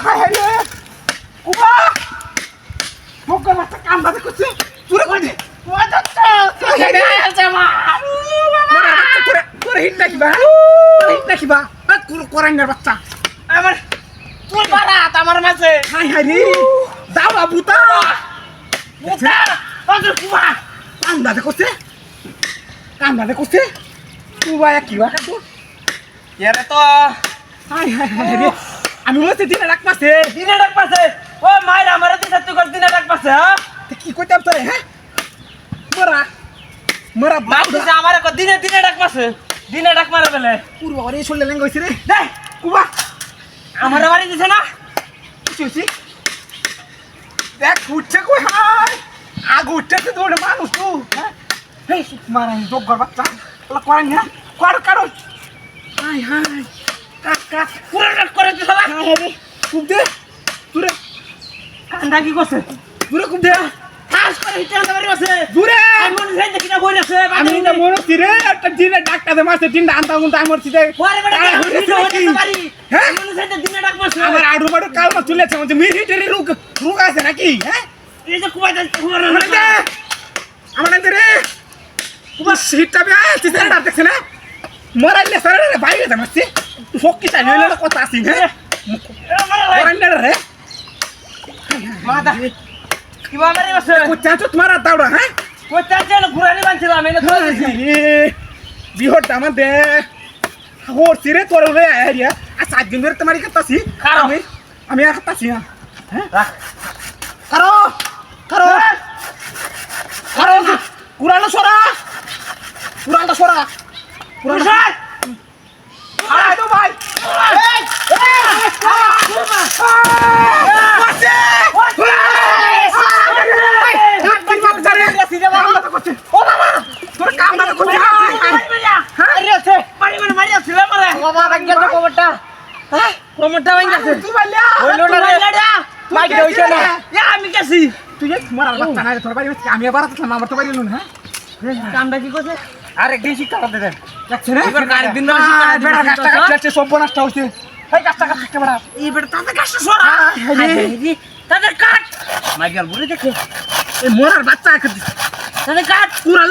high high রে কুবা মক্কা বাচ্চা কাম বাদে করছে তুই কই দে তোর হিট নাকিবা হিট নাকিবা কোরাইনার বাচ্চা আমার তুই বারাত আমার মাঝে হাই হাই রে দাও বুতা বুতা তোর কুবা কাম বাদে করছে কুবা কিবা কাটু এরে তো হাই হাই হাই রে আমি বলছি দিনে ডাক পাছে দিনে ডাক পাছে ও মাইরা আমারে দিছে তুই কর দিনে ডাক পাছে হ্যাঁ কি কইতাম তোরে হ্যাঁ মরা মরা মাই দিছে আমারে কর দিনে দিনে ডাক পাছে দিনে ডাক মারে বেলে পুরো ওরে চলে লেঙ্গ হইছে রে দে কুবা আমারে বাড়ি দিছে না চুচি দেখ উঠছে কই হাই আগ উঠছে তো ওরে মানুষ তুই হ্যাঁ এই মারা যোগ কর বাচ্চা ওলা করাই না কর হাই হাই কাট পুরো ডাক করে দিছ না হাই রে কুব দে তুরে কান্দা কি করছে তুরে কুব দে কাজ করে হিটে আনতে পারি আছে দূরে আমি মনে হয় দেখি না কই আছে আমি না মনে ছিরে একটা দিনে ডাক্তারে মারছে তিনটা আনতা উনতা আমার ছিতে পরে বেটা হিটে হতে পারি হ্যাঁ মনে হয় দিনে ডাক পাছে আমার আড়ু মাড়ু কালমা চলেছে মানে মিলিটারি রুক আছে নাকি হ্যাঁ এই যে কুবা যাচ্ছে আমার দে আমার রে কুবা সিটটা বে আছিস না দেখছ না মরাইলে সরে রে বাইরে যাচ্ছে ফক্কি চাই হইলো না কথা আসি হ্যাঁ মরাইলে রে মাদা কিবা মারি আছে কোচা তো তোমার দাওড়া হ্যাঁ কোচা যেন ঘুরানি বানছিলাম এনে তো বিহর দামান দে হোর সিরে তোর রে আইয়া আর 7 দিন ধরে তোমারই কাটাছি আমি আর কাটাছি হ্যাঁ রাখ কারো কুরানো সরা পুরুষার আরে তো ভাই ও বাবা তোর কাম না করছিস মারি আছে মারে বাবা ভাগ্য তো কোমরটা হ্যাঁ কোমরটা ভাঙ গেছে তুই বললা হইলো না রে মাইক হইছে না আমি গেছি তুই মার বাচ্চা না তোর বাড়ি আমি আবার আসলাম আমার তো বাড়ি এলুন হ্যাঁ কামটা কি করছে আরে কি শিক্ষা করতে দেন যাচ্ছে না এবার গাড়ির দিন না বেড়া গাছটা কাটছে সব বনাসটা হইছে এই গাছটা কাটছে বেড়া এই বেটা তাদের কাছে সরা তাদের কাট মাইকেল বুড়ি দেখে এই মোরার বাচ্চা তাদের কাট পুরা